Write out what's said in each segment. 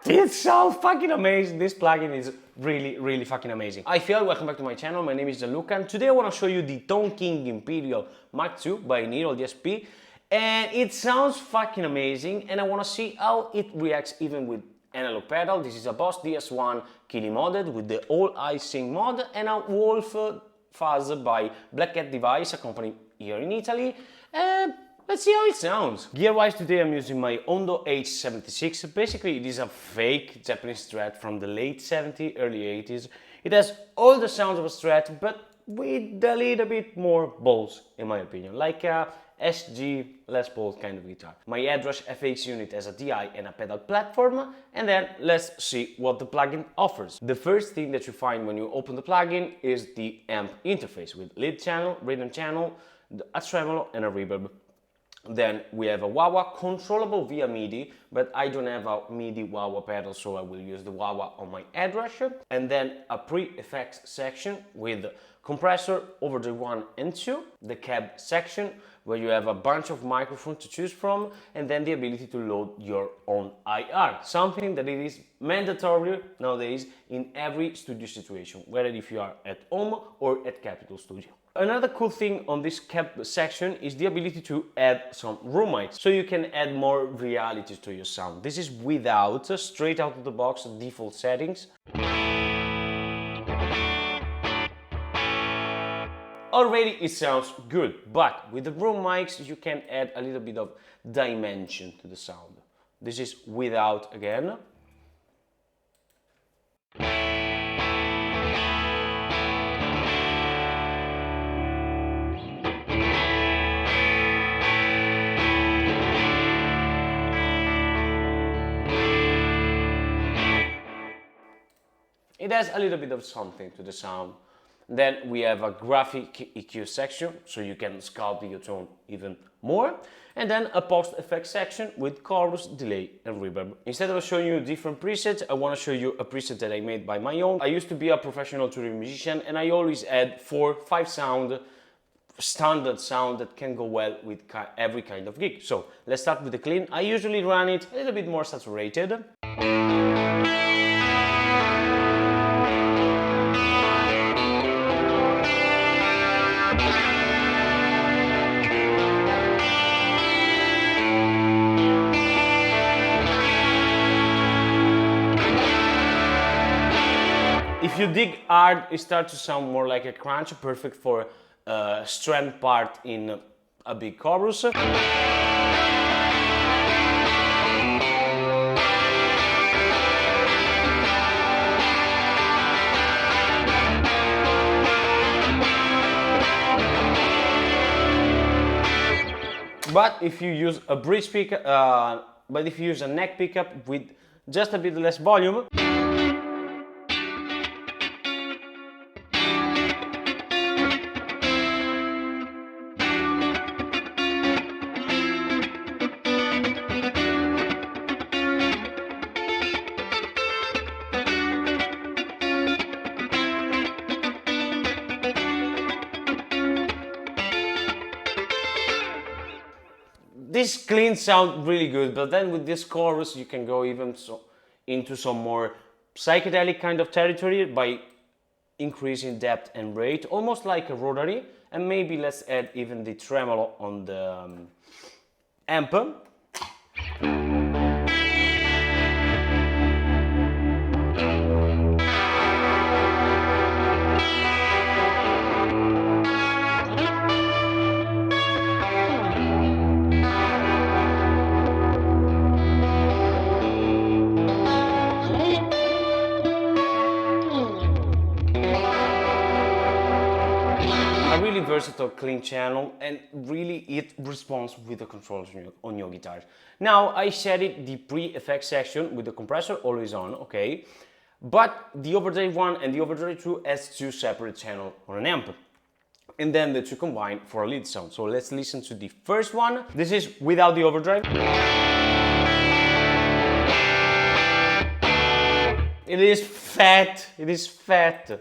It sounds fucking amazing. This plugin is really fucking amazing. Hi Phil, welcome back to my channel. My name is Gianluca and today I want to show you the Tone King Imperial Mark II by Imperial DSP. And it sounds fucking amazing and I want to see how it reacts even with analog pedal. This is a Boss DS1 Kili modded with the All I Sing mod and a Wolf fuzz by Black Cat Device, a company here in Italy. Let's see how it sounds. Gear-wise, today I'm using my Hondo H76. Basically, it is a fake Japanese Strat from the late 70s, early 80s. It has all the sounds of a Strat, but with a little bit more balls, in my opinion, like a SG Les Paul kind of guitar. My headrush FX unit has a DI and a pedal platform, and then let's see what the plugin offers. The first thing that you find when you open the plugin is the amp interface with lead channel, rhythm channel, a tremolo, and a reverb. Then we have a wah-wah controllable via MIDI, but I don't have a MIDI wah-wah pedal, so I will use the wah-wah on my headrush. And then a pre-effects section with compressor, overdrive 1 and 2, the cab section where you have a bunch of microphones to choose from, and then the ability to load your own IR, something that it is mandatory nowadays in every studio situation, whether if you are at home or at Capitol Studio. Another cool thing on this cab section is the ability to add some room mics, so you can add more reality to your sound. This is without, straight out of the box, default settings. Already it sounds good, but with the room mics you can add a little bit of dimension to the sound. This is without again. It has a little bit of something to the sound. Then we have a graphic EQ section, so you can sculpt your tone even more. And then a post-effects section with chorus, delay, and reverb. Instead of showing you different presets, I want to show you a preset that I made by my own. I used to be a professional touring musician, and I always add 4-5 sound, standard sound that can go well with every kind of gig. So let's start with the clean. I usually run it a little bit more saturated. If you dig hard, it starts to sound more like a crunch, perfect for a strand part in a big chorus. But if you use a bridge pickup, if you use a neck pickup with just a bit less volume, this clean sound really good, but then with this chorus you can go even into some more psychedelic kind of territory by increasing depth and rate, almost like a rotary, and maybe let's add even the tremolo on the amp. Really versatile clean channel, and really it responds with the controls on your guitars. Now I set it the pre-effect section with the compressor always on, okay, but the Overdrive 1 and the Overdrive 2 has two separate channels on an amp, and then the two combine for a lead sound. So let's listen to the first one. This is without the overdrive. It is fat, it is fat.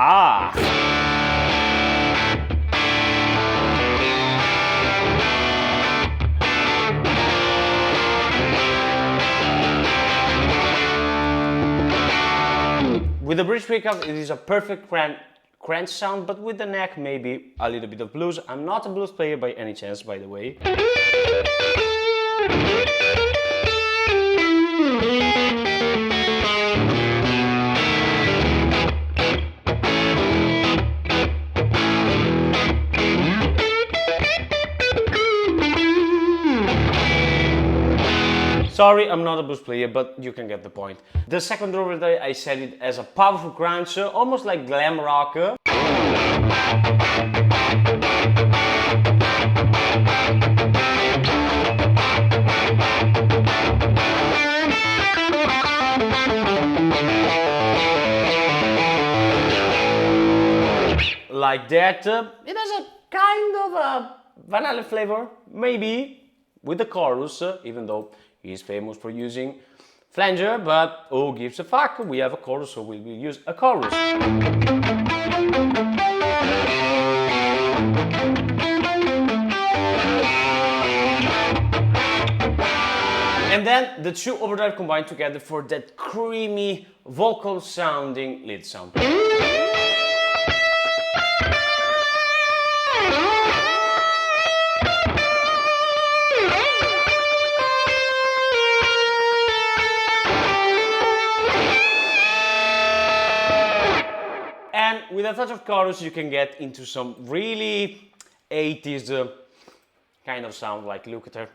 Ah! With the bridge pickup, it is a perfect crunch sound, but with the neck, maybe a little bit of blues. I'm not a blues player by any chance, by the way. Sorry, I'm not a blues player, but you can get the point. The second overdrive, I said it as a powerful crunch, almost like glam rock. Like that. It has a kind of a vanilla flavor, maybe, with the chorus, even though he's famous for using flanger, but who gives a fuck? We have a chorus, so we will use a chorus. And then the two overdrive combine together for that creamy, vocal sounding lead sound. And with a touch of chorus, you can get into some really 80s kind of sound, like look at her.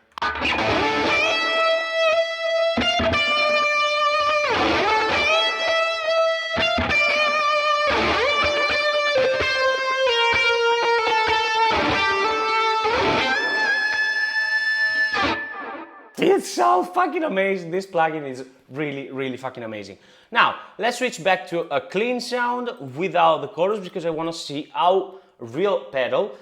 It's so fucking amazing. This plugin is really fucking amazing. Now, let's switch back to a clean sound without the chorus, because I want to see how real pedal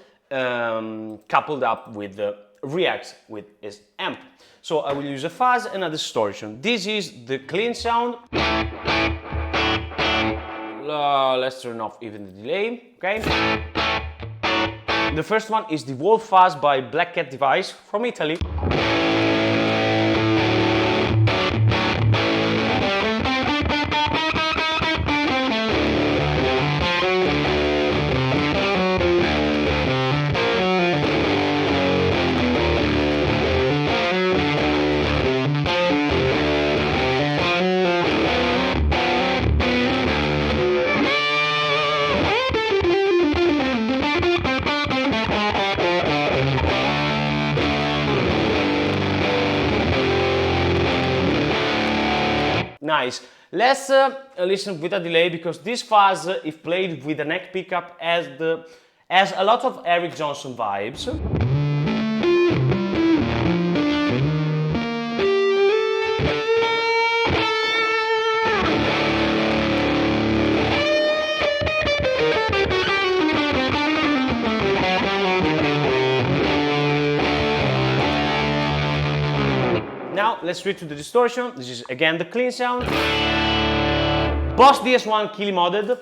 coupled up with the reacts with his amp. So I will use a fuzz and a distortion. This is the clean sound. Let's turn off even the delay, okay? The first one is the Wolf Fuzz by Black Cat Device from Italy. Nice. Let's listen with a delay, because this fuzz, if played with a neck pickup, has a lot of Eric Johnson vibes. Now let's switch to the distortion. This is again the clean sound. Boss DS1 Kili modded.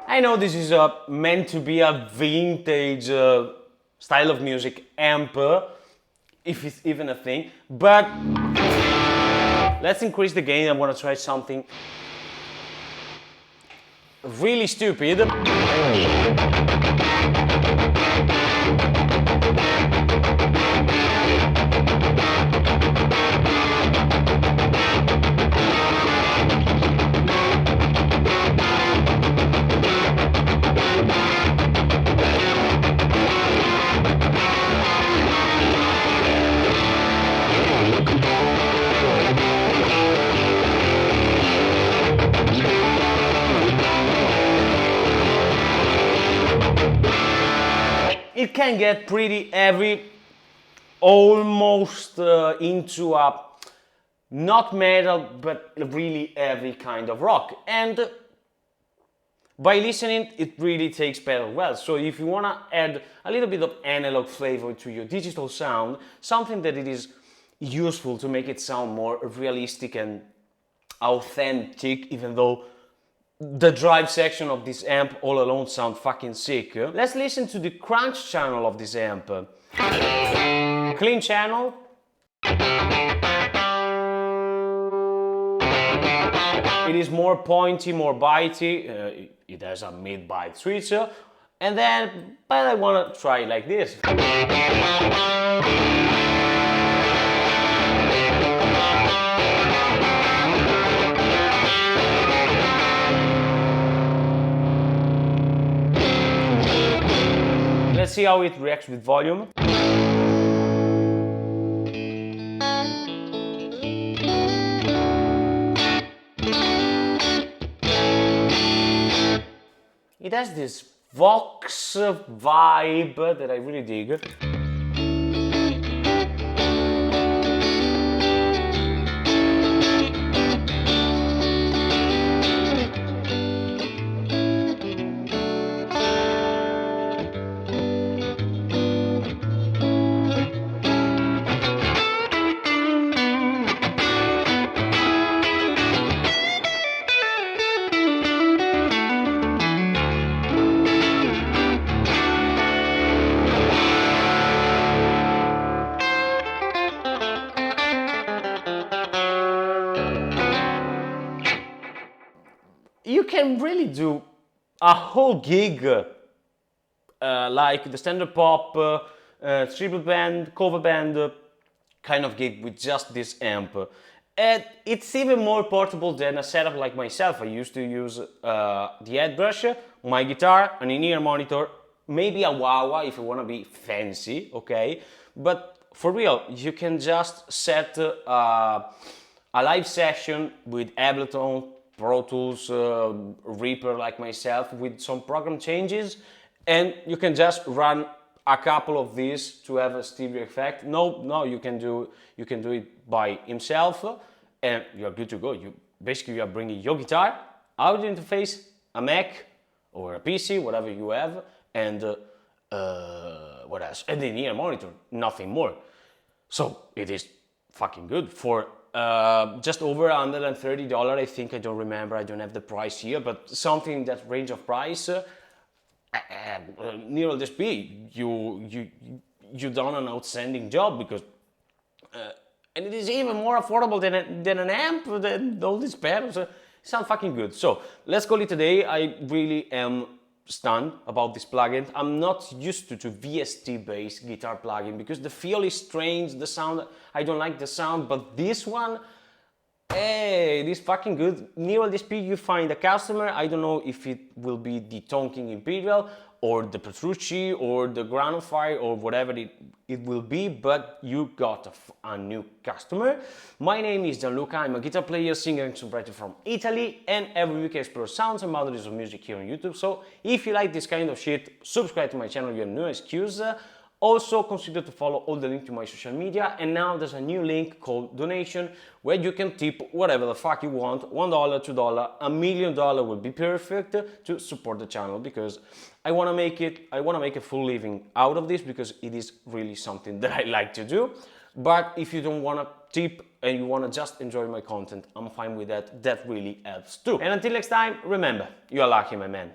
I know this is meant to be a vintage style of music amp, if it's even a thing, but let's increase the gain. I want to try something really stupid. It can get pretty heavy, almost into a not metal, but really heavy kind of rock. And by listening, it really takes pedal well. So if you want to add a little bit of analog flavor to your digital sound, something that it is useful to make it sound more realistic and authentic, even though the drive section of this amp all alone sound fucking sick. Let's listen to the crunch channel of this amp. Clean channel. It is more pointy, more bitey. It has a mid-bite switch. And then, but I want to try it like this. Let's see how it reacts with volume. It has this Vox vibe that I really dig. You can really do a whole gig like the standard pop, triple band, cover band kind of gig with just this amp. And it's even more portable than a setup like myself. I used to use the head brush, my guitar, an in-ear monitor, maybe a wah-wah if you want to be fancy, okay? But for real, you can just set a live session with Ableton, Pro Tools, Reaper like myself with some program changes, and you can just run a couple of these to have a stereo effect. No, you can do it by himself, and you're good to go. You are bringing your guitar, audio interface, a Mac or a PC, whatever you have, and what else? And the in-ear monitor, nothing more. So it is fucking good for just over $130, I think. I don't remember, I don't have the price here, but something in that range of price. Neural DSP, you done an outstanding job, because and it is even more affordable than an amp, than all these pedals. It sounds fucking good. So let's call it a day. I really am stunned about this plugin. I'm not used to VST based guitar plugin because the feel is strange, the sound, I don't like the sound, but this one, hey, this fucking good. Neural DSP, you find a customer. I don't know if it will be the Tonking Imperial or the Petrucci or the Granofire or whatever it will be, but you got a new customer. My name is Gianluca, I'm a guitar player, singer and songwriter from Italy, and every week I explore sounds and boundaries of music here on YouTube. So if you like this kind of shit, subscribe to my channel, you have no excuse. Also consider to follow all the links to my social media, and now there's a new link called donation where you can tip whatever the fuck you want, $1, $2, $1 million would be perfect to support the channel, because I want to make a full living out of this, because it is really something that I like to do. But if you don't want to tip and you want to just enjoy my content, I'm fine with that. That really helps too. And until next time, remember, you are lucky, my man.